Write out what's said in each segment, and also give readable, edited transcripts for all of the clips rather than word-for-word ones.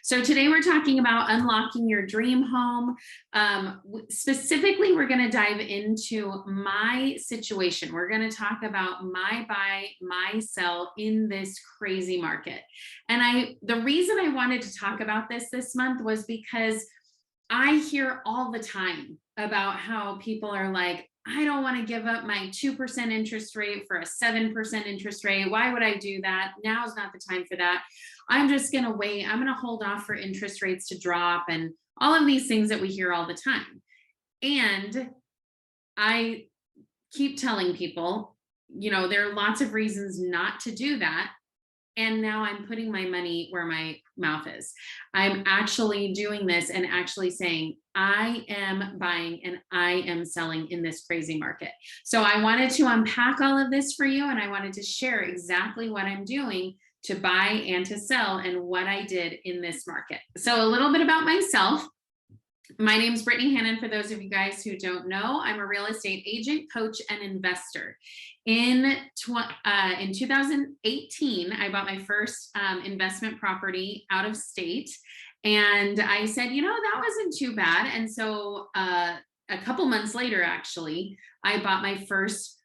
So today we're talking about unlocking your dream home. Specifically, we're going to dive into my situation. We're going to talk about my buy, my sell in this crazy market. And the reason I wanted to talk about this month was because I hear all the time about how people are like, I don't want to give up my 2% interest rate for a 7% interest rate. Why would I do that? Now's not the time for that. I'm just going to wait. I'm going to hold off for interest rates to drop and all of these things that we hear all the time. And I keep telling people, there are lots of reasons not to do that. And now I'm putting my money where my mouth is. I'm actually doing this and actually saying, I am buying and I am selling in this crazy market. So I wanted to unpack all of this for you. And I wanted to share exactly what I'm doing to buy and to sell and what I did in this market. So a little bit about myself. My name is Brittany Hannon. For those of you guys who don't know, I'm a real estate agent, coach, and investor. In 2018, I bought my first investment property out of state. And I said, that wasn't too bad. And so a couple months later, actually, I bought my first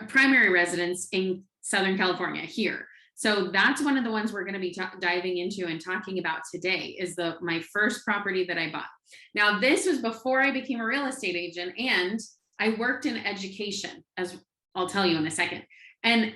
primary residence in Southern California here. So that's one of the ones we're going to be diving into and talking about today is my first property that I bought. Now, this was before I became a real estate agent, and I worked in education, as I'll tell you in a second. And,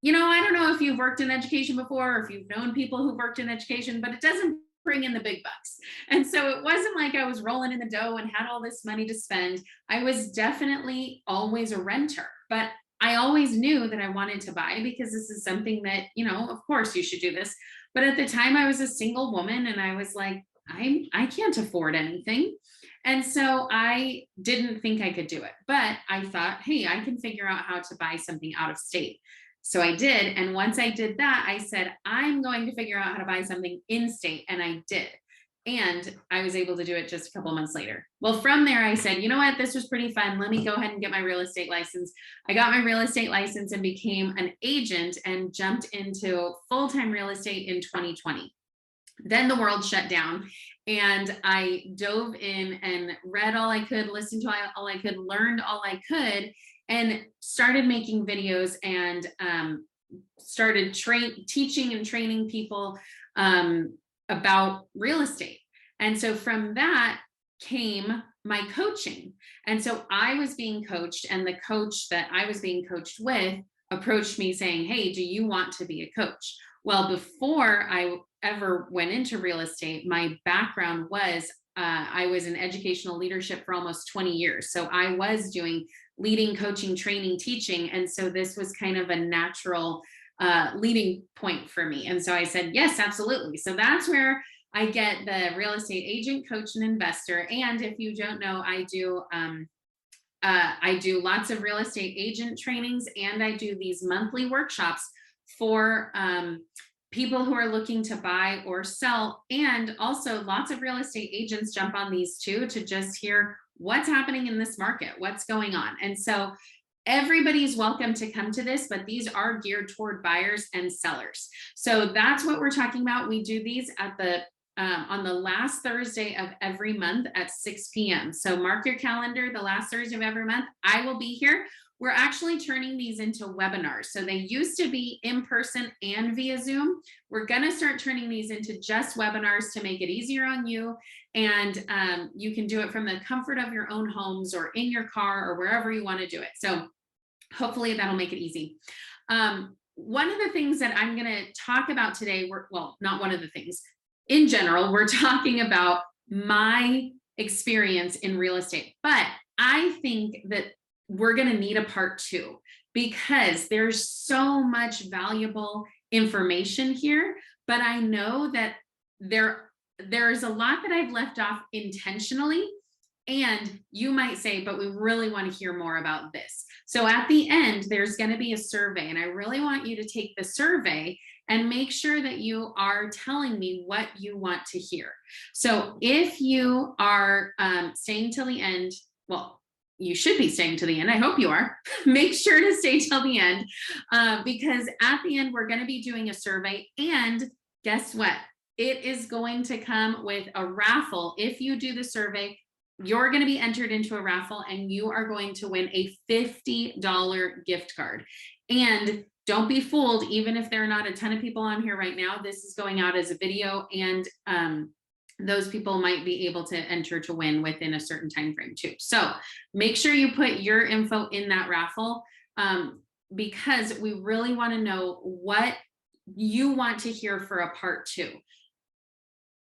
I don't know if you've worked in education before or if you've known people who've worked in education, but it doesn't bring in the big bucks. And so it wasn't like I was rolling in the dough and had all this money to spend. I was definitely always a renter, but I always knew that I wanted to buy because this is something that, of course you should do this. But at the time I was a single woman and I was like, I can't afford anything. And so I didn't think I could do it, but I thought, hey, I can figure out how to buy something out of state. So I did. And once I did that, I said, I'm going to figure out how to buy something in state. And I did. And I was able to do it just a couple months later. Well, from there, I said, you know what, this was pretty fun. Let me go ahead and get my real estate license. I got my real estate license and became an agent and jumped into full-time real estate in 2020. Then the world shut down and I dove in and read all I could, listened to all I could, learned all I could, and started making videos and started teaching and training people about real estate. And so from that came my coaching. And so I was being coached, and the coach that I was being coached with approached me saying, hey, do you want to be a coach? Well, before I ever went into real estate, my background was I was in educational leadership for almost 20 years. So I was doing leading, coaching, training, teaching. And so this was kind of a natural leading point for me. And so I said, yes, absolutely. So that's where I get the real estate agent, coach, and investor. And if you don't know, I do lots of real estate agent trainings, and I do these monthly workshops for people who are looking to buy or sell. And also lots of real estate agents jump on these too, to just hear what's happening in this market, what's going on. And so everybody's welcome to come to this, but these are geared toward buyers and sellers. So that's what we're talking about. We do these at on the last Thursday of every month at 6 p.m. So mark your calendar, the last Thursday of every month, I will be here. We're actually turning these into webinars. So they used to be in person and via Zoom. We're going to start turning these into just webinars to make it easier on you. And you can do it from the comfort of your own homes or in your car or wherever you want to do it. So hopefully that'll make it easy. One of the things that I'm going to talk about today, not one of the things. In general, we're talking about my experience in real estate, but I think that we're going to need a part 2 because there's so much valuable information here, but I know that there's a lot that I've left off intentionally. And you might say, but we really want to hear more about this. So at the end, there's going to be a survey, and I really want you to take the survey and make sure that you are telling me what you want to hear. So if you are staying till the end, well, you should be staying to the end. I hope you are. Make sure to stay till the end because at the end, we're going to be doing a survey, and guess what? It is going to come with a raffle. If you do the survey, you're going to be entered into a raffle and you are going to win a $50 gift card. And don't be fooled, even if there are not a ton of people on here right now, this is going out as a video, and those people might be able to enter to win within a certain time frame too. So make sure you put your info in that raffle, because we really want to know what you want to hear for a part 2.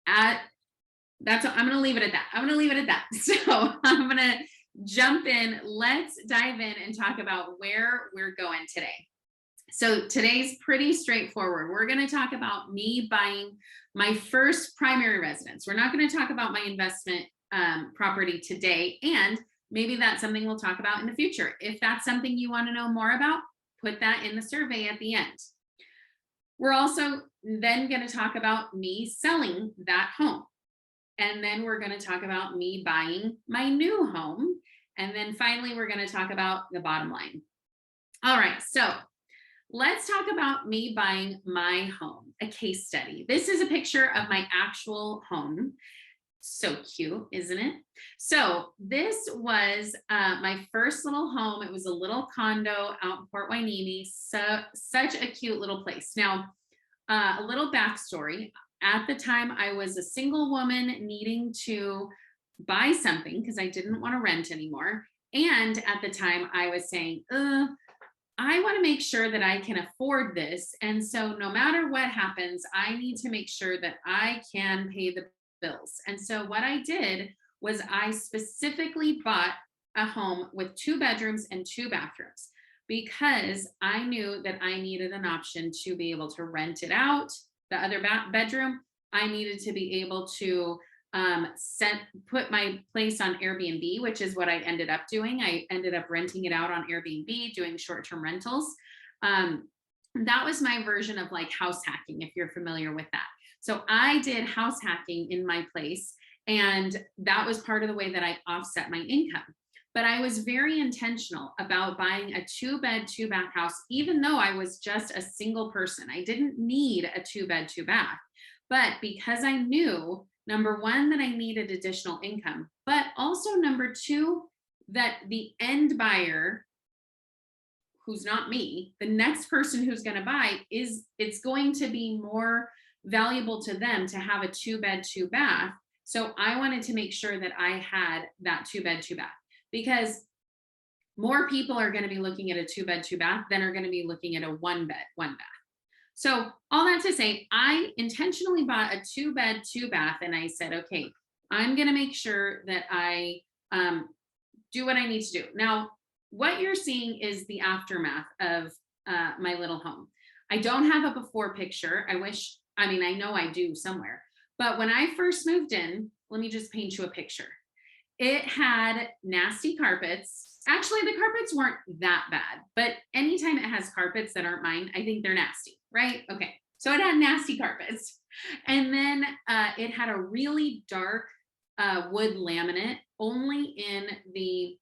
I'm going to leave it at that. I'm going to leave it at that. So I'm going to jump in. Let's dive in and talk about where we're going today. So today's pretty straightforward. We're going to talk about me buying my first primary residence. We're not going to talk about my investment property today. And maybe that's something we'll talk about in the future. If that's something you want to know more about, put that in the survey at the end. We're also then going to talk about me selling that home. And then we're going to talk about me buying my new home. And then finally, we're going to talk about the bottom line. All right, so let's talk about me buying my home, a case study. This is a picture of my actual home. So cute, isn't it? So this was my first little home. It was a little condo out in Port Hueneme. So such a cute little place. Now, a little backstory. At the time, I was a single woman needing to buy something because I didn't want to rent anymore. And at the time, I was saying, I want to make sure that I can afford this. And so no matter what happens, I need to make sure that I can pay the bills. And so what I did was I specifically bought a home with 2 bedrooms and 2 bathrooms because I knew that I needed an option to be able to rent it out. The other bedroom, I needed to be able to put my place on Airbnb, which is what I ended up doing. I ended up renting it out on Airbnb, doing short-term rentals. That was my version of like house hacking, if you're familiar with that. So I did house hacking in my place, and that was part of the way that I offset my income. But I was very intentional about buying a 2-bed, 2-bath house, even though I was just a single person. I didn't need a 2-bed, 2-bath. But because I knew, number one, that I needed additional income, but also number 2, that the end buyer, who's not me, the next person who's going to buy, it's going to be more valuable to them to have a 2-bed, 2-bath. So I wanted to make sure that I had that 2-bed, 2-bath, because more people are going to be looking at a 2-bed, 2-bath than are going to be looking at a 1-bed, 1-bath. So all that to say, I intentionally bought a 2-bed, 2-bath, and I said, okay, I'm going to make sure that I do what I need to do. Now, what you're seeing is the aftermath of my little home. I don't have a before picture. I know I do somewhere. But when I first moved in, let me just paint you a picture. It had nasty carpets. Actually, the carpets weren't that bad, but anytime it has carpets that aren't mine, I think they're nasty, right? Okay, so it had nasty carpets. And then it had a really dark wood laminate only in the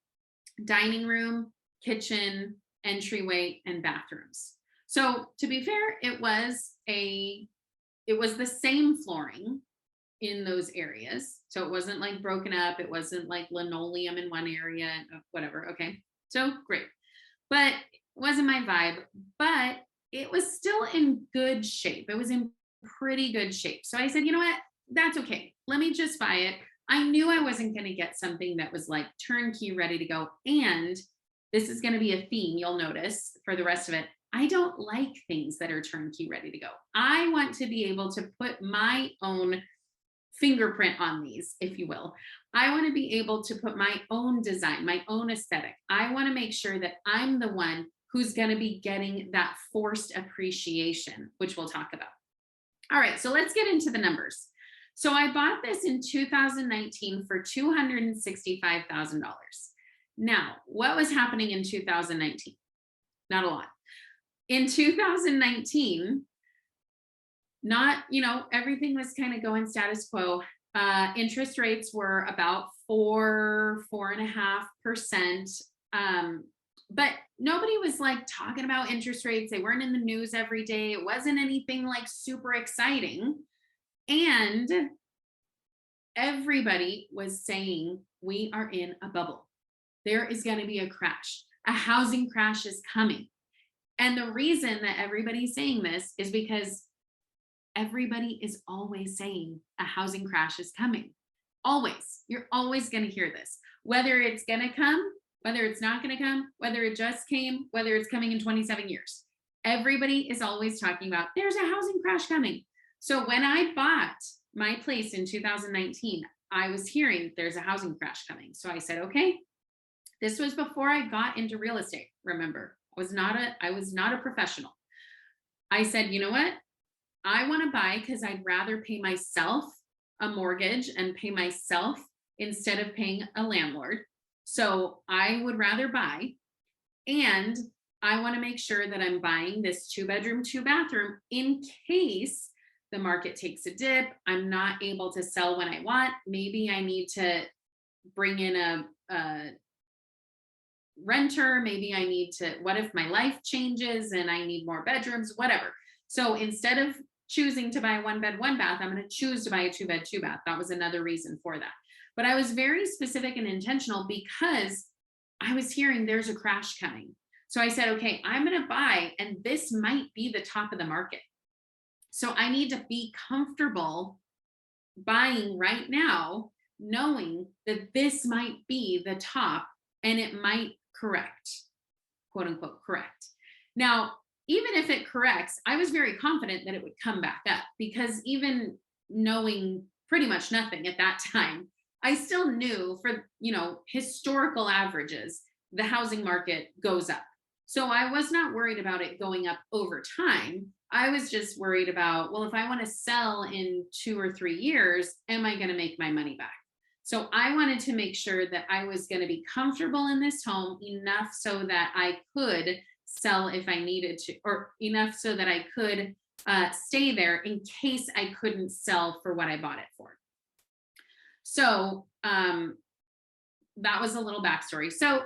dining room, kitchen, entryway, and bathrooms. So to be fair, it was the same flooring in those areas. So it wasn't like broken up. It wasn't like linoleum in one area, whatever. Okay. So great. But it wasn't my vibe, but it was still in good shape. It was in pretty good shape. So I said, you know what? That's okay. Let me just buy it. I knew I wasn't going to get something that was like turnkey ready to go. And this is going to be a theme you'll notice for the rest of it. I don't like things that are turnkey ready to go. I want to be able to put my own fingerprint on these, if you will. I want to be able to put my own design, my own aesthetic. I want to make sure that I'm the one who's going to be getting that forced appreciation, which we'll talk about. All right, so let's get into the numbers. So I bought this in 2019 for $265,000. Now, what was happening in 2019? Not a lot. In 2019, everything was kind of going status quo. Interest rates were about 4.5%. But nobody was like talking about interest rates. They weren't in the news every day. It wasn't anything like super exciting. And everybody was saying, we are in a bubble. There is going to be a crash. A housing crash is coming. And the reason that everybody's saying this is because everybody is always saying a housing crash is coming. Always. You're always going to hear this. Whether it's going to come, whether it's not going to come, whether it just came, whether it's coming in 27 years. Everybody is always talking about there's a housing crash coming. So when I bought my place in 2019, I was hearing there's a housing crash coming. So I said, okay, this was before I got into real estate. Remember, I was not a professional. I said, you know what? I want to buy because I'd rather pay myself a mortgage and pay myself instead of paying a landlord. So I would rather buy, and I want to make sure that I'm buying this 2-bedroom, 2-bathroom in case the market takes a dip. I'm not able to sell when I want. Maybe I need to bring in a renter. Maybe I need to, what if my life changes and I need more bedrooms, whatever. So instead of choosing to buy a 1-bed, 1-bath, I'm going to choose to buy a 2-bed, 2-bath. That was another reason for that. But I was very specific and intentional because I was hearing there's a crash coming. So I said, okay, I'm going to buy, and this might be the top of the market. So I need to be comfortable buying right now, knowing that this might be the top and it might correct, quote unquote, correct. Now, even if it corrects, I was very confident that it would come back up, because even knowing pretty much nothing at that time, I still knew for, historical averages, the housing market goes up. So I was not worried about it going up over time. I was just worried about, well, if I want to sell in 2 or 3 years, am I going to make my money back? So I wanted to make sure that I was going to be comfortable in this home enough so that I could sell if I needed to, or enough so that I could stay there in case I couldn't sell for what I bought it for. So that was a little backstory. So,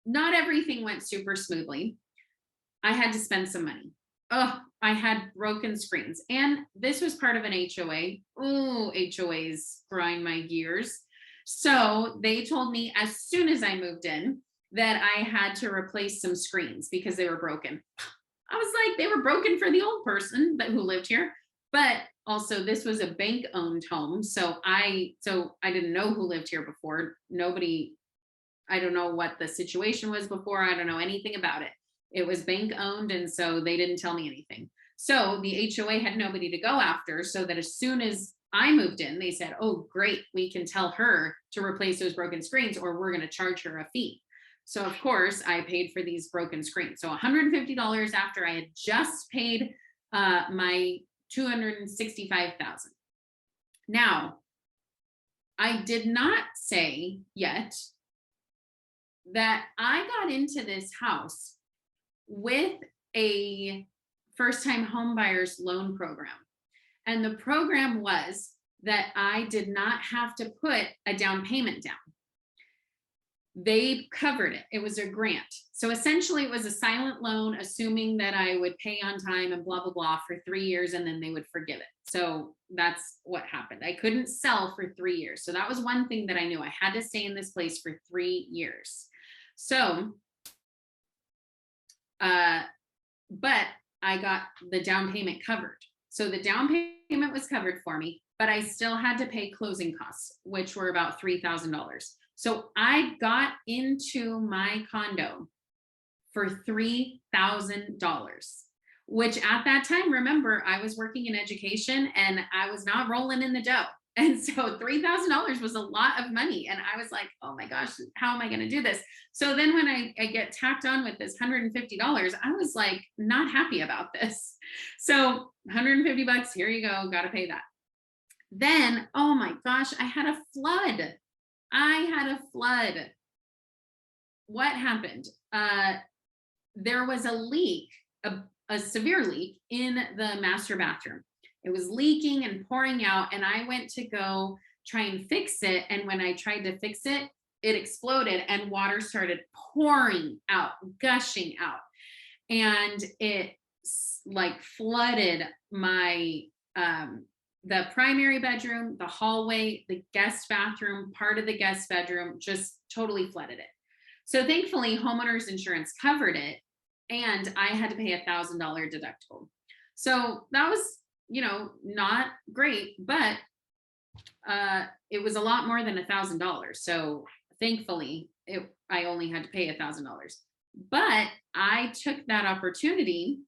not everything went super smoothly. I had to spend some money. I had broken screens. And this was part of an HOA. Oh, HOAs grind my gears. So they told me as soon as I moved in that I had to replace some screens because they were broken. I was like, they were broken for the old person who lived here. But also, this was a bank-owned home. So I didn't know who lived here before. Nobody, I don't know what the situation was before. I don't know anything about it. It was bank-owned, and so they didn't tell me anything. So the HOA had nobody to go after, so that as soon as I moved in, they said, oh, great, we can tell her to replace those broken screens, or we're going to charge her a fee. So of course, I paid for these broken screens. So $150 after I had just paid my $265,000. Now, I did not say yet that I got into this house with a first-time home buyers loan program. And the program was that I did not have to put a down payment down. They covered it. It was a grant. So essentially it was a silent loan, assuming that I would pay on time and blah, blah, blah for 3 years, and then they would forgive it. So that's what happened. I couldn't sell for 3 years. So that was one thing that I knew. I had to stay in this place for 3 years. So, but I got the down payment covered. So the down payment was covered for me, but I still had to pay closing costs, which were about $3,000. So I got into my condo for $3,000, which at that time, remember, I was working in education and I was not rolling in the dough. And so $3,000 was a lot of money. And I was like, oh my gosh, how am I going to do this? So then when I get tacked on with this $150, I was like, not happy about this. So $150, here you go, got to pay that. Then, oh my gosh, I had a flood. What happened? There was a leak, a severe leak in the master bathroom. It was leaking and pouring out, and I went to go try and fix it. And when I tried to fix it, it exploded and water started pouring out, gushing out. And it like flooded my, the primary bedroom, the hallway, the guest bathroom, part of the guest bedroom, just totally flooded it. So thankfully, homeowners insurance covered it, and I had to pay $1,000 deductible. So that was, not great, but it was a lot more than $1,000. So thankfully, I only had to pay $1,000. But I took that opportunity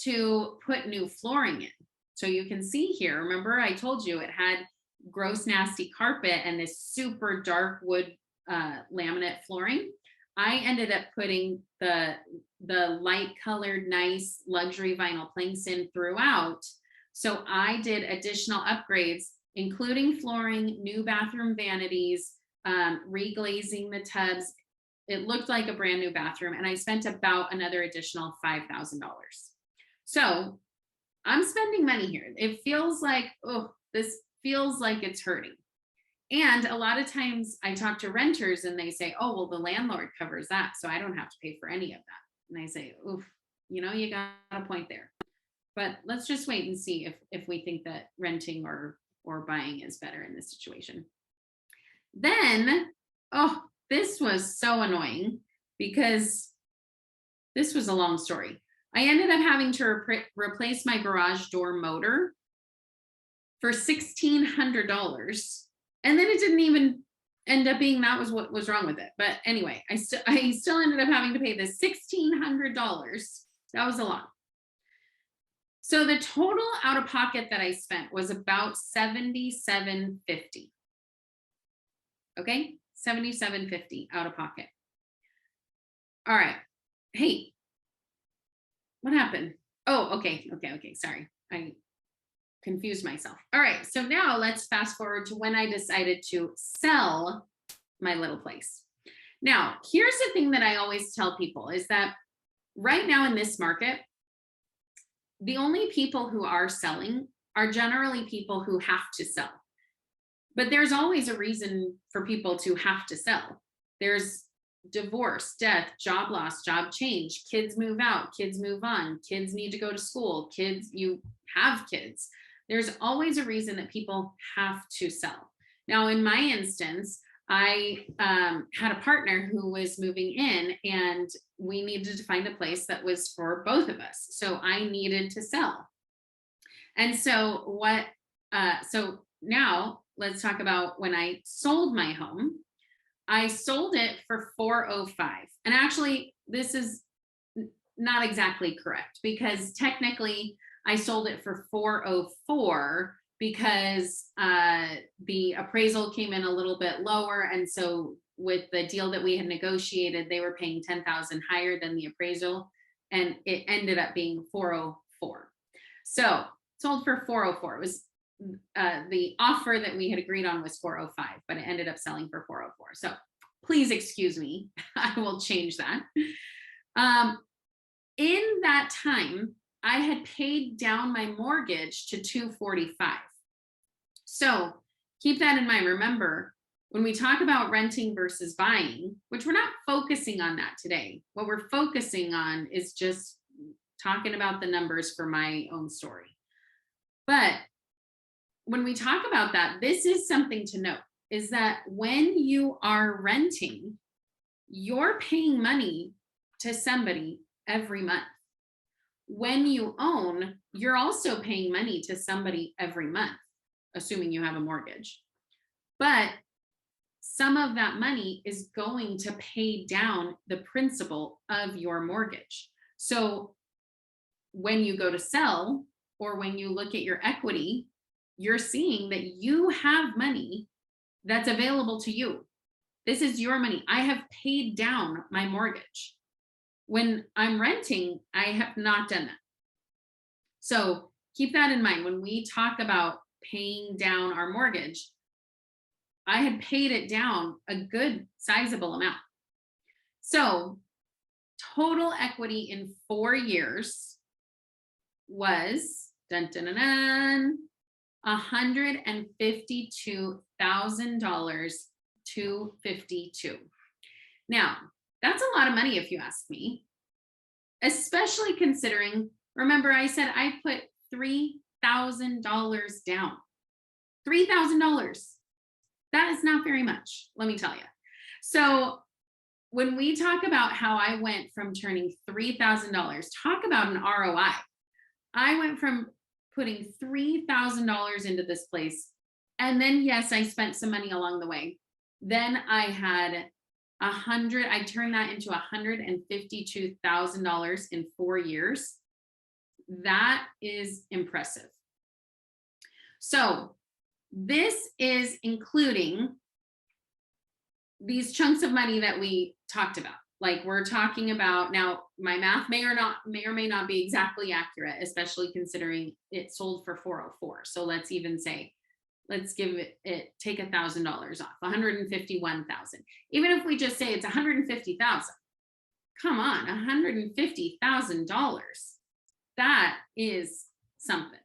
to put new flooring in. So you can see here, remember I told you it had gross, nasty carpet and this super dark wood laminate flooring. I ended up putting the light colored, nice luxury vinyl planks in throughout. So I did additional upgrades, including flooring, new bathroom vanities, reglazing the tubs. It looked like a brand new bathroom, and I spent about another additional $5,000. So I'm spending money here. It feels like, oh, this feels like it's hurting. And a lot of times I talk to renters and they say, oh, well, the landlord covers that, so I don't have to pay for any of that. And I say, oof, you got a point there. But let's just wait and see if we think that renting or buying is better in this situation. Then, oh, this was so annoying because this was a long story. I ended up having to replace my garage door motor for $1,600. And then it didn't even end up being that was what was wrong with it. But anyway, I still ended up having to pay this $1,600. That was a lot. So the total out of pocket that I spent was about $77.50. Okay, $77.50 out of pocket. All right. Hey, what happened? Oh, okay. Sorry. I confused myself. All right. So now let's fast forward to when I decided to sell my little place. Now, here's the thing that I always tell people is that right now in this market, the only people who are selling are generally people who have to sell. But there's always a reason for people to have to sell. There's divorce, death, job loss, job change, kids move out, kids move on, kids need to go to school, you have kids. There's always a reason that people have to sell. Now, in my instance, I had a partner who was moving in and we needed to find a place that was for both of us. So I needed to sell. And so so now let's talk about when I sold my home. I sold it for $405. And actually, this is not exactly correct because technically I sold it for $404 because the appraisal came in a little bit lower. And so with the deal that we had negotiated, they were paying $10,000 higher than the appraisal. And it ended up being $404. So sold for $404. It was the offer that we had agreed on was $405, but it ended up selling for $404. So please excuse me. I will change that. In that time, I had paid down my mortgage to $245. So keep that in mind. Remember, when we talk about renting versus buying, which we're not focusing on that today, what we're focusing on is just talking about the numbers for my own story. But when we talk about that, this is something to note, is that when you are renting, you're paying money to somebody every month. When you own, you're also paying money to somebody every month, assuming you have a mortgage. But some of that money is going to pay down the principal of your mortgage. So when you go to sell or when you look at your equity, you're seeing that you have money that's available to you. This is your money. I have paid down my mortgage. When I'm renting, I have not done that. So keep that in mind. When we talk about paying down our mortgage, I had paid it down a good sizable amount. So total equity in 4 years was $152,000 $252,000. Now, that's a lot of money if you ask me, especially considering, remember I said I put $3,000 down. $3,000. That is not very much, let me tell you. So when we talk about how I went from turning $3,000, talk about an ROI. I went from putting $3,000 into this place. And then, yes, I spent some money along the way. Then I had I turned that into $152,000 in 4 years. That is impressive. So this is including these chunks of money that we talked about. Like we're talking about now, my math may or may not be exactly accurate, especially considering it sold for $404. So let's even say, let's give it take $1,000 off, $151,000. Even if we just say it's $150,000, come on, $150,000. That is something.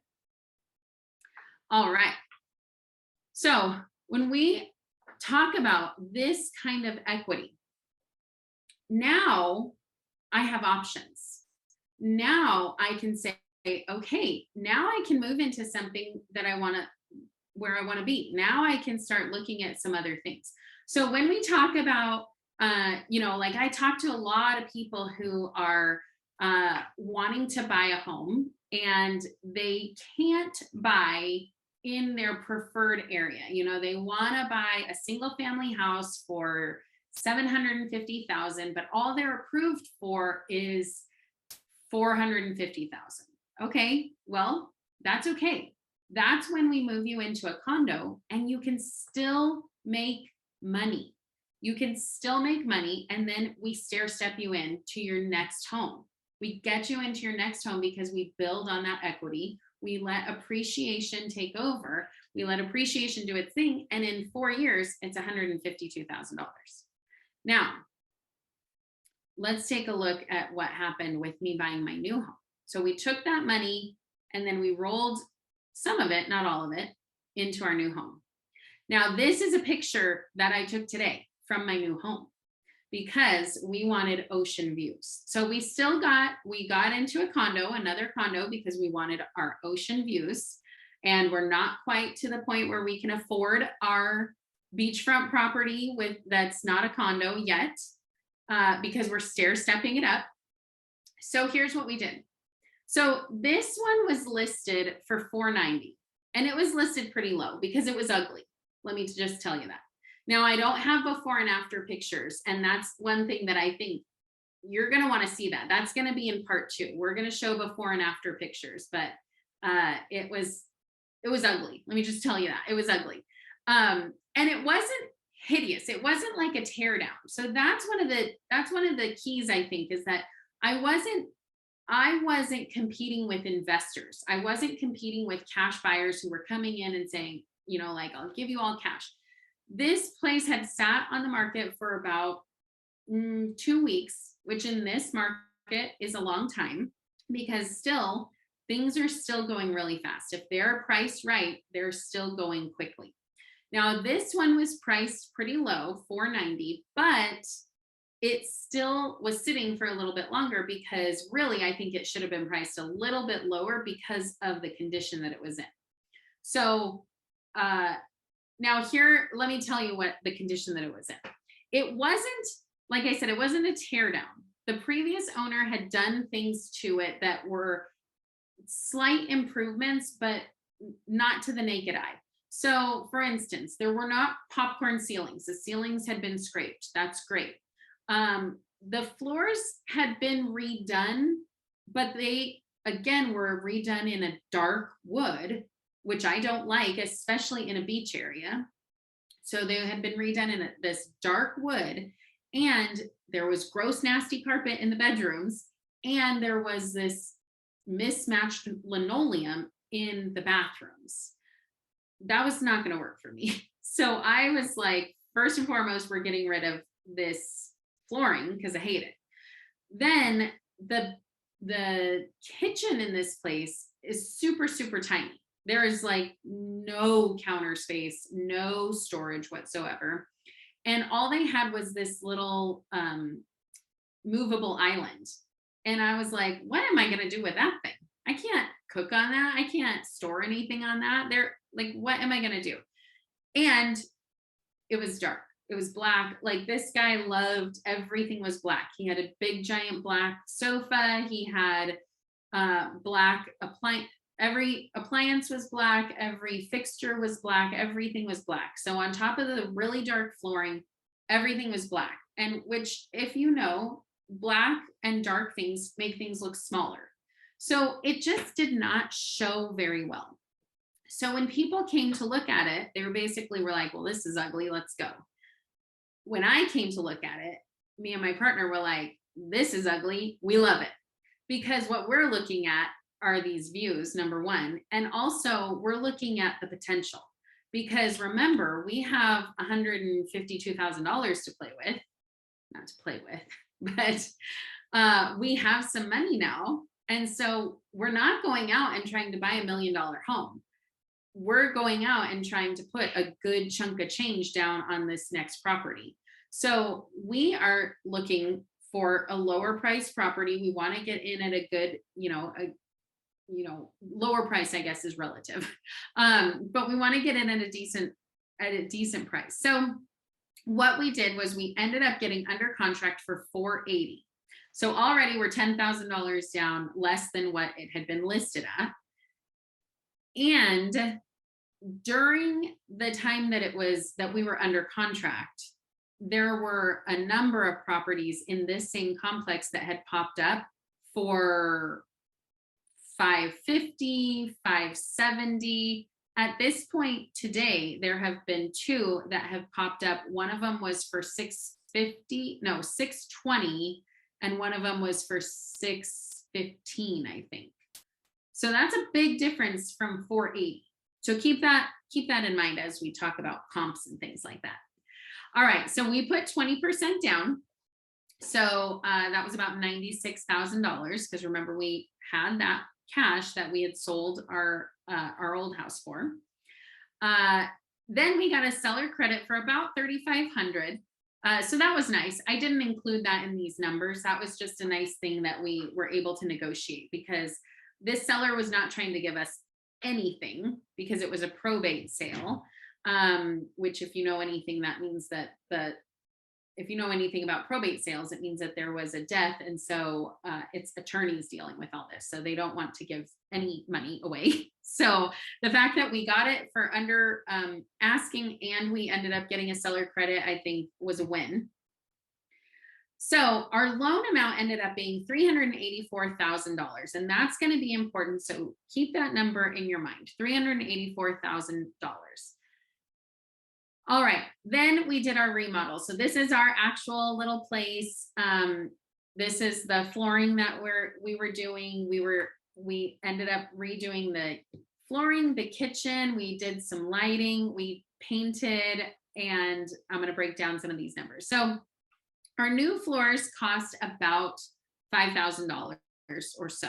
All right. So when we talk about this kind of equity, now I have options. Now I can say, okay, now I can move into something that where I want to be. Now I can start looking at some other things. So when we talk about, like I talk to a lot of people who are wanting to buy a home and they can't buy in their preferred area. They want to buy a single family house for $750,000, but all they're approved for is $450,000. Okay, well, that's okay. That's when we move you into a condo and you can still make money. You can still make money, and then we stair step you in to your next home. We get you into your next home because we build on that equity. We let appreciation take over. We let appreciation do its thing. And in 4 years, it's $152,000. Now, let's take a look at what happened with me buying my new home. So we took that money and then we rolled some of it, not all of it, into our new home. Now, this is a picture that I took today from my new home because we wanted ocean views. So we got into a condo, another condo, because we wanted our ocean views. And we're not quite to the point where we can afford our beachfront property that's not a condo yet, because we're stair stepping it up. So here's what we did. So this one was listed for $490, and it was listed pretty low because it was ugly. Let me just tell you that. Now, I don't have before and after pictures, and that's one thing that I think you're going to want to see that. That's going to be in part 2. We're going to show before and after pictures, but it was ugly. Let me just tell you that. It was ugly. And it wasn't hideous. It wasn't like a tear down. So that's one of the keys, I think, is that I wasn't competing with investors. I wasn't competing with cash buyers who were coming in and saying, like, I'll give you all cash. This place had sat on the market for about 2 weeks, which in this market is a long time because still things are still going really fast. If they're priced right, they're still going quickly. Now, this one was priced pretty low, $490, but it still was sitting for a little bit longer because really, I think it should have been priced a little bit lower because of the condition that it was in. So now here, let me tell you what the condition that it was in. It wasn't, like I said, it wasn't a tear down. The previous owner had done things to it that were slight improvements, but not to the naked eye. So for instance, there were not popcorn ceilings. The ceilings had been scraped. That's great. The floors had been redone, but they, again, were redone in a dark wood, which I don't like, especially in a beach area. So they had been redone in this dark wood, and there was gross, nasty carpet in the bedrooms, and there was this mismatched linoleum in the bathrooms. That was not going to work for me. So I was like, first and foremost, we're getting rid of this flooring because I hate it. Then the kitchen in this place is super, super tiny. There is like no counter space, no storage whatsoever. And all they had was this little movable island. And I was like, what am I going to do with that thing? I can't cook on that. I can't store anything on that. They're like, what am I going to do? And it was dark. It was black. Like, this guy loved everything was black. He had a big giant black sofa. He had black appliance. Every appliance was black. Every fixture was black. Everything was black. So on top of the really dark flooring, everything was black. And which, if you know, black and dark things make things look smaller. So it just did not show very well. So when people came to look at it, they were like, well, this is ugly. Let's go. When I came to look at it, me and my partner were like, this is ugly. We love it. Because what we're looking at are these views, number one. And also we're looking at the potential. Because remember, we have $152,000 to play with. Not to play with, but we have some money now. And so we're not going out and trying to buy $1 million home. We're going out and trying to put a good chunk of change down on this next property. So we are looking for a lower price property. We want to get in at a good, lower price, I guess, is relative. But we want to get in at a decent price. So what we did was we ended up getting under contract for $480,000. So already we're $10,000 down, less than what it had been listed at. And during the time that we were under contract, there were a number of properties in this same complex that had popped up for $550,000, $570,000. At this point today, there have been two that have popped up. One of them was for $620,000, and one of them was for $615,000, I think. So that's a big difference from $480,000. So keep that in mind as we talk about comps and things like that. All right, so we put 20% down. So that was about $96,000, because remember, we had that cash that we had sold our old house for. Then we got a seller credit for about $3,500. So that was nice. I didn't include that in these numbers. That was just a nice thing that we were able to negotiate, because this seller was not trying to give us anything, because it was a probate sale, which, if you know anything, that means that if you know anything about probate sales, it means that there was a death. And so it's attorneys dealing with all this. So they don't want to give any money away. So the fact that we got it for under asking, and we ended up getting a seller credit, I think was a win. So our loan amount ended up being $384,000, and that's going to be important. So keep that number in your mind, $384,000. All right, then we did our remodel. So this is our actual little place. This is the flooring that we were doing. We ended up redoing the flooring, the kitchen. We did some lighting, we painted, and I'm going to break down some of these numbers. So our new floors cost about $5,000 or so.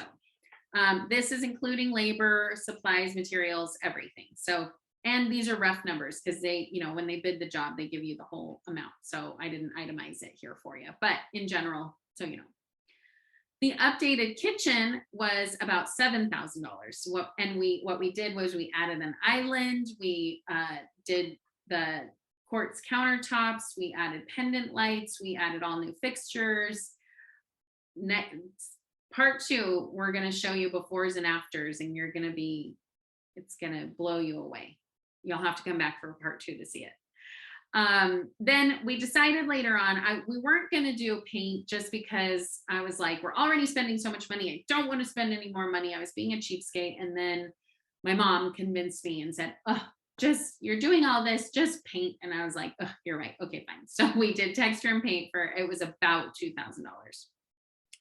This is including labor, supplies, materials, everything. So, and these are rough numbers, because they, when they bid the job, they give you the whole amount. So I didn't itemize it here for you, but in general, so you know. The updated kitchen was about $7,000. What we did was we added an island. We did the quartz countertops. We added pendant lights. We added all new fixtures. Next, part two, we're going to show you befores and afters, and it's going to blow you away. You'll have to come back for part two to see it. Then we decided later on, we weren't going to do paint, just because I was like, we're already spending so much money. I don't want to spend any more money. I was being a cheapskate. And then my mom convinced me and said, oh, you're doing all this, just paint. And I was like, oh, you're right. Okay, fine. So we did texture and paint it was about $2,000.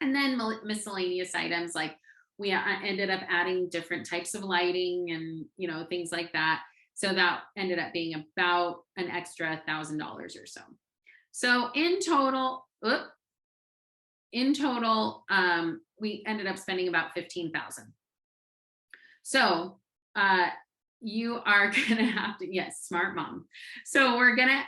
And then miscellaneous items, like we ended up adding different types of lighting and, things like that. So that ended up being about an extra $1,000 or so. So in total, we ended up spending about $15,000. So you are gonna have to, yes, smart mom. So we're gonna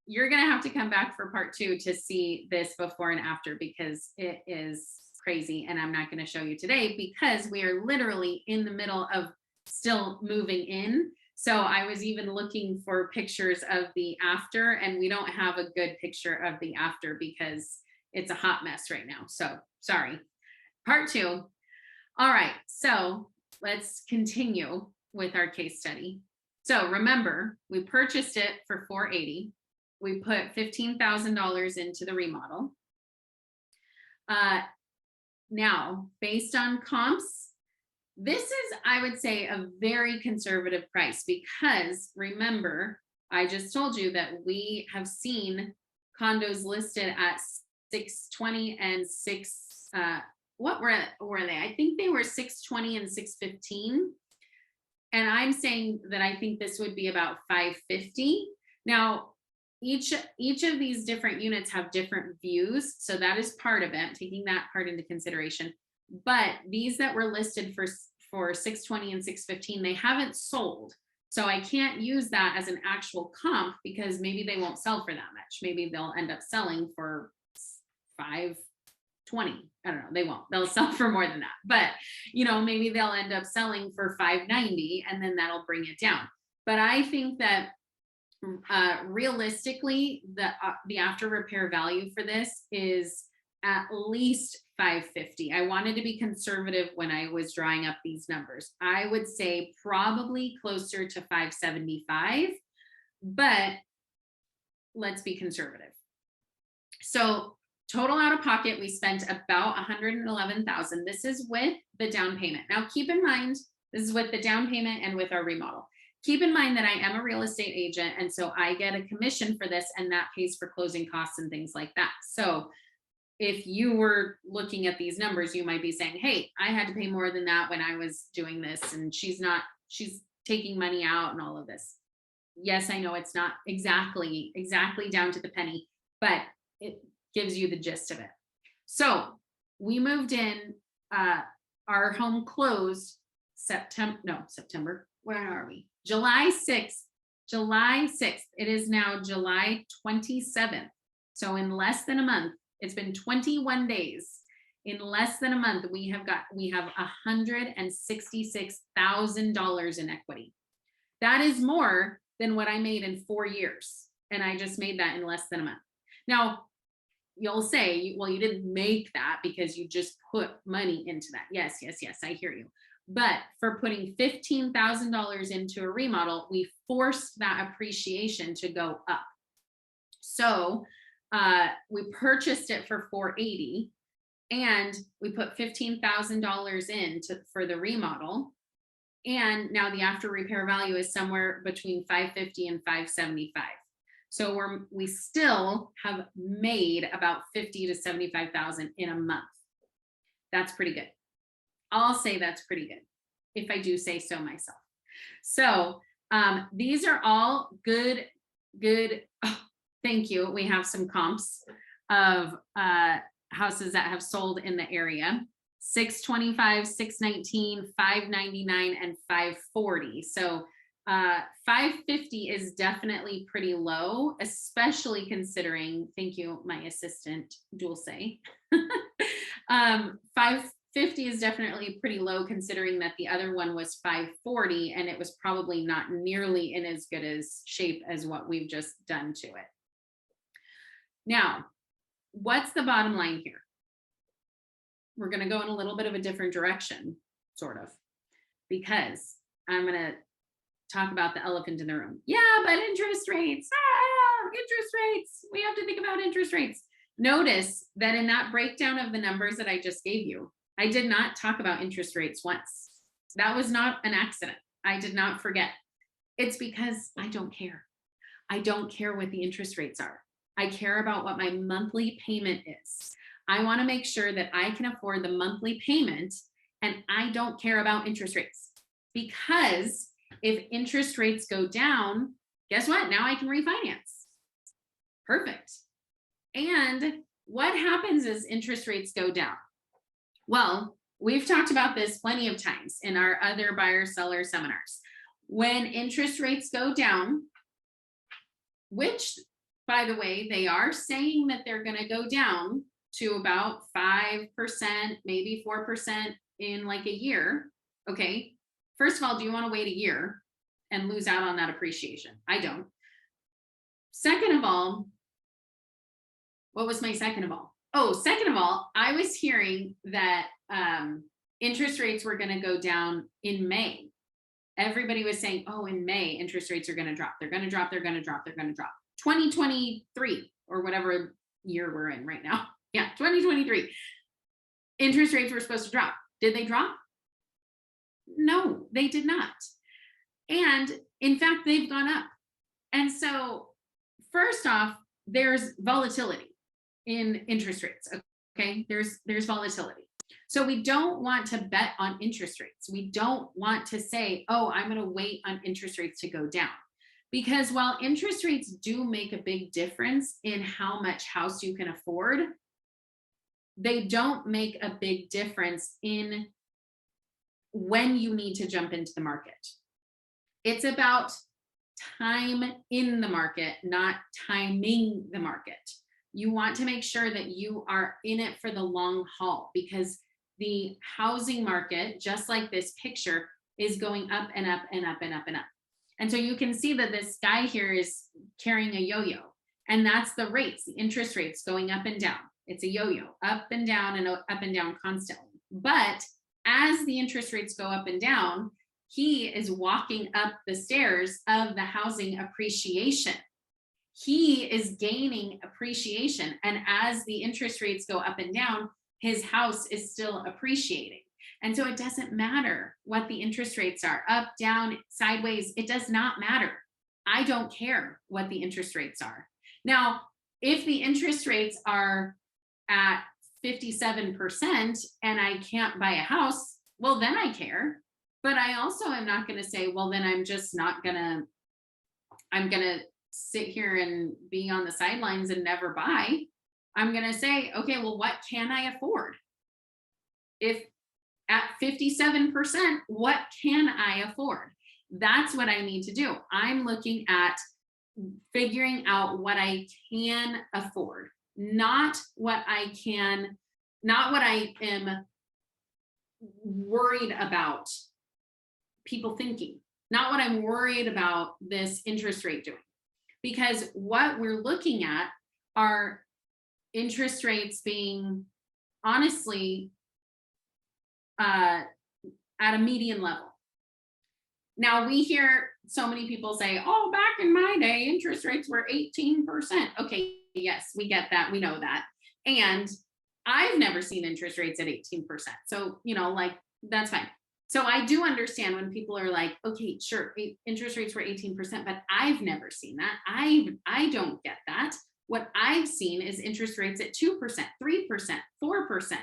you're going to have to come back for part 2 to see this before and after, because it is crazy. And I'm not going to show you today because we are literally in the middle of still moving in. So I was even looking for pictures of the after, and we don't have a good picture of the after because it's a hot mess right now. So sorry. Part 2. All right. So let's continue with our case study. So remember, we purchased it for $480. We put $15,000 into the remodel. Now, based on comps, this is, I would say, a very conservative price, because remember, I just told you that we have seen condos listed at 620 and what were they? I think they were 620 and 615. And I'm saying that I think this would be about 550. Now, each of these different units have different views. So that is part of it, taking that part into consideration. But these that were listed for 620 and 615, they haven't sold. So I can't use that as an actual comp, because maybe they won't sell for that much. Maybe they'll end up selling for 520. I don't know. They won't. They'll sell for more than that. But, maybe they'll end up selling for 590, and then that'll bring it down. But I think that realistically, the after repair value for this is at least 550. I wanted to be conservative when I was drawing up these numbers. I would say probably closer to 575, but let's be conservative. So total out of pocket, we spent about $111,000. This is with the down payment. Now keep in mind, this is with the down payment and with our remodel. Keep in mind that I am a real estate agent, and so I get a commission for this, and that pays for closing costs and things like that. So if you were looking at these numbers, you might be saying, hey, I had to pay more than that when I was doing this, and she's taking money out and all of this. Yes, I know it's not exactly down to the penny, but it gives you the gist of it. So we moved in, our home closed September. Where are we? July 6th. It is now July 27th. So in less than a month, it's been 21 days. In less than a month, we have $166,000 in equity. That is more than what I made in 4 years. And I just made that in less than a month. Now, you'll say, well, you didn't make that because you just put money into that. Yes, I hear you. But for putting $15,000 into a remodel, we forced that appreciation to go up. So we purchased it for $480, and we put $15,000 in for the remodel. And now the after repair value is somewhere between 550 and 575. So we still have made about 50 to 75,000 in a month. That's pretty good. I'll say that's pretty good, if I do say so myself. So these are all good. Oh, thank you. We have some comps of houses that have sold in the area: 625, 619, 599, and 540. So 550 is definitely pretty low, especially considering, thank you, my assistant, Dulce. 550 is definitely pretty low, considering that the other one was 540, and it was probably not nearly in as good as shape as what we've just done to it. Now, what's the bottom line here? We're going to go in a little bit of a different direction, sort of, because I'm going to talk about the elephant in the room. Yeah, but interest rates, interest rates. We have to think about interest rates. Notice that in that breakdown of the numbers that I just gave you, I did not talk about interest rates once. That was not an accident. I did not forget. It's because I don't care. I don't care what the interest rates are. I care about what my monthly payment is. I want to make sure that I can afford the monthly payment, and I don't care about interest rates, because if interest rates go down, guess what? Now I can refinance. Perfect. And what happens as interest rates go down? Well, we've talked about this plenty of times in our other buyer-seller seminars. When interest rates go down, which by the way, they are saying that they're going to go down to about 5%, maybe 4% in like a year. Okay. First of all, do you want to wait a year and lose out on that appreciation? I don't. Second of all, what was my second of all? Oh, second of all, I was hearing that interest rates were going to go down in May. Everybody was saying, oh, in May, interest rates are going to drop. They're going to drop. They're going to drop. They're going to drop. 2023 or whatever year we're in right now. Yeah, 2023. Interest rates were supposed to drop. Did they drop? No, they did not. And in fact, they've gone up. And so first off, there's volatility in interest rates. Okay, there's volatility. So we don't want to bet on interest rates. We don't want to say, oh, I'm going to wait on interest rates to go down. Because while interest rates do make a big difference in how much house you can afford, they don't make a big difference in when you need to jump into the market. It's about time in the market, not timing the market. You want to make sure that you are in it for the long haul, because the housing market, just like this picture, is going up and up and up and up and up. And so you can see that this guy here is carrying a yo-yo, and that's the rates, the interest rates going up and down. It's a yo-yo, up and down constantly. But as the interest rates go up and down, he is walking up the stairs of the housing appreciation. He is gaining appreciation. And as the interest rates go up and down, his house is still appreciating. And so it doesn't matter what the interest rates are, up, down, sideways. It does not matter. I don't care what the interest rates are. Now, if the interest rates are at 57% and I can't buy a house, well, then I care. But I also am not going to say, well, then I'm going to sit here and be on the sidelines and never buy. I'm going to say, okay, well, what can I afford? If at 57%, what can I afford? That's what I need to do. I'm looking at figuring out what I can afford, not what I am worried about people thinking, not what I'm worried about this interest rate doing. Because what we're looking at are interest rates being honestly at a median level. Now we hear so many people say, oh, back in my day, interest rates were 18%. Okay, yes, we get that. We know that. And I've never seen interest rates at 18%. So, like, that's fine. So I do understand when people are like, okay, sure, interest rates were 18%, but I've never seen that. I don't get that. What I've seen is interest rates at 2%, 3%, 4%.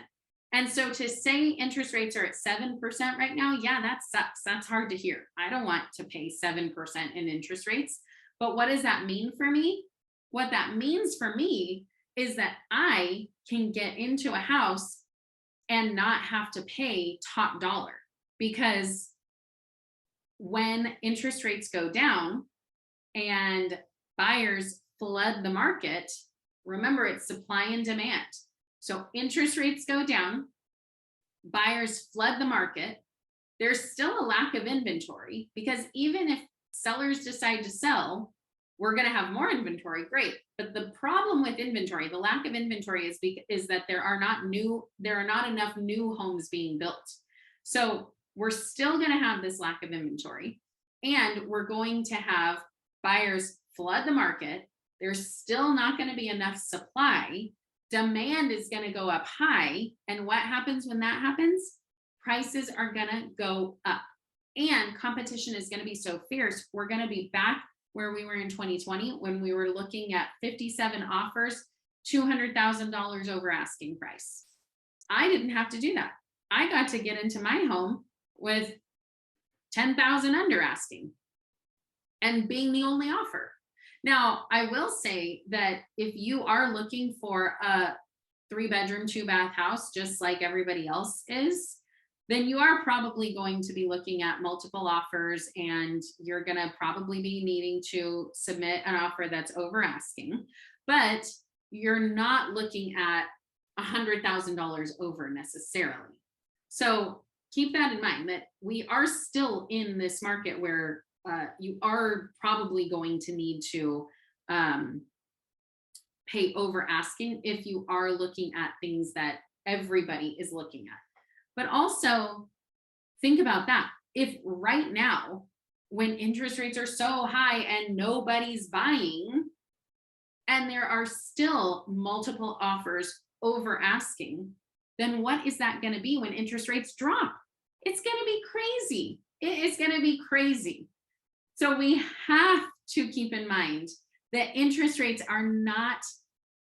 And so to say interest rates are at 7% right now, yeah, that sucks. That's hard to hear. I don't want to pay 7% in interest rates. But what does that mean for me? What that means for me is that I can get into a house and not have to pay top dollar. Because when interest rates go down and buyers flood the market, remember, it's supply and demand. So interest rates go down, buyers flood the market. There's still a lack of inventory, because even if sellers decide to sell, we're going to have more inventory. Great. But the problem with inventory, the lack of inventory, is that there are not enough new homes being built. So we're still going to have this lack of inventory, and we're going to have buyers flood the market. There's still not going to be enough supply. Demand is going to go up high. And what happens when that happens? Prices are going to go up, and competition is going to be so fierce. We're going to be back where we were in 2020, when we were looking at 57 offers, $200,000 over asking price. I didn't have to do that. I got to get into my home with 10,000 under asking and being the only offer. Now, I will say that if you are looking for a 3-bedroom, 2-bath house, just like everybody else is, then you are probably going to be looking at multiple offers, and you're going to probably be needing to submit an offer that's over asking, but you're not looking at $100,000 over necessarily. So keep that in mind, that we are still in this market where you are probably going to need to pay over asking if you are looking at things that everybody is looking at. But also think about that. If right now, when interest rates are so high and nobody's buying, and there are still multiple offers over asking, then what is that going to be when interest rates drop? It's going to be crazy. It is going to be crazy. So we have to keep in mind that interest rates are not,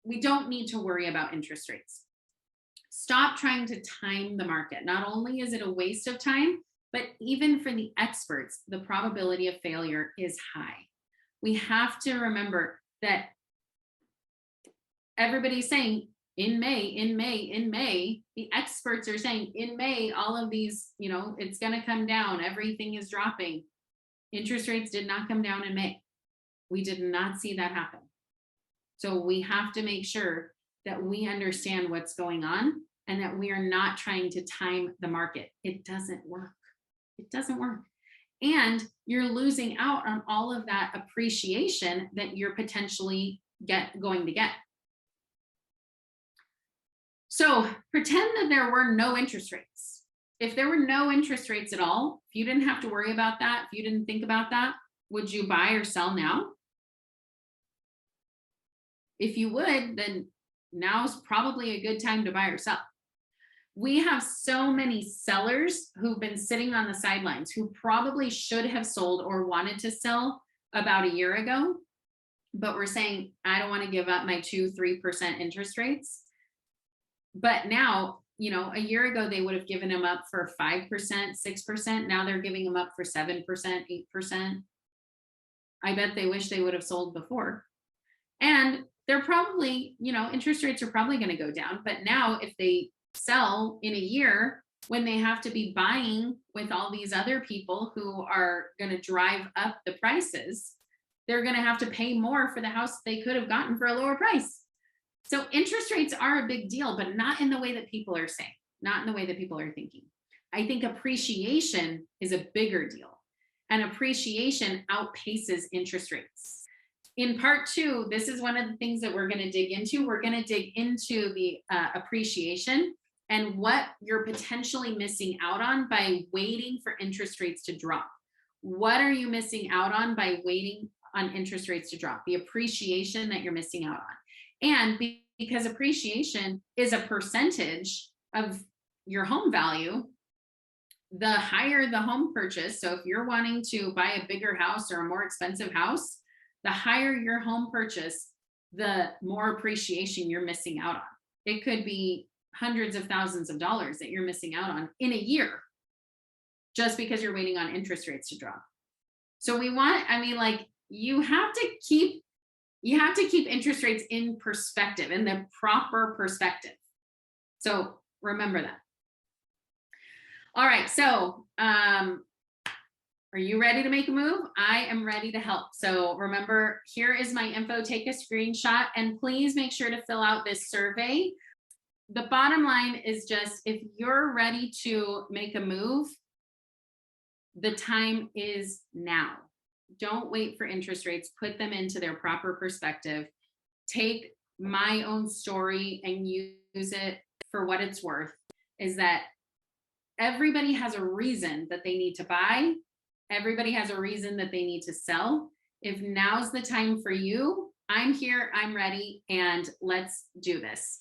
we don't need to worry about interest rates. Stop trying to time the market. Not only is it a waste of time, but even for the experts, the probability of failure is high. We have to remember that everybody's saying in May, the experts are saying in May, all of these, it's going to come down. Everything is dropping. Interest rates did not come down in May. We did not see that happen. So we have to make sure that we understand what's going on and that we are not trying to time the market. It doesn't work. It doesn't work. And you're losing out on all of that appreciation that you're potentially going to get. So pretend that there were no interest rates. If there were no interest rates at all, if you didn't have to worry about that, if you didn't think about that, would you buy or sell now? If you would, then now's probably a good time to buy or sell. We have so many sellers who've been sitting on the sidelines who probably should have sold or wanted to sell about a year ago, but we're saying, I don't want to give up my 2-3% interest rates. But now, a year ago, they would have given them up for 5%, 6%. Now they're giving them up for 7%, 8%. I bet they wish they would have sold before. And they're probably, interest rates are probably going to go down. But now if they sell in a year, when they have to be buying with all these other people who are going to drive up the prices, they're going to have to pay more for the house they could have gotten for a lower price. So interest rates are a big deal, but not in the way that people are saying, not in the way that people are thinking. I think appreciation is a bigger deal, and appreciation outpaces interest rates. In part 2, this is one of the things that we're going to dig into. We're going to dig into the appreciation and what you're potentially missing out on by waiting for interest rates to drop. What are you missing out on by waiting on interest rates to drop? The appreciation that you're missing out on. And because appreciation is a percentage of your home value, the higher the home purchase, so if you're wanting to buy a bigger house or a more expensive house, the higher your home purchase, the more appreciation you're missing out on. It could be hundreds of thousands of dollars that you're missing out on in a year just because you're waiting on interest rates to drop. So you have to keep interest rates in perspective, in the proper perspective. So remember that. All right. So, are you ready to make a move? I am ready to help. So remember, here is my info. Take a screenshot and please make sure to fill out this survey. The bottom line is just, if you're ready to make a move, the time is now. Don't wait for interest rates. Put them into their proper perspective. Take my own story and use it for what it's worth, is that everybody has a reason that they need to buy. Everybody has a reason that they need to sell. If now's the time for you, I'm here, I'm ready, and let's do this.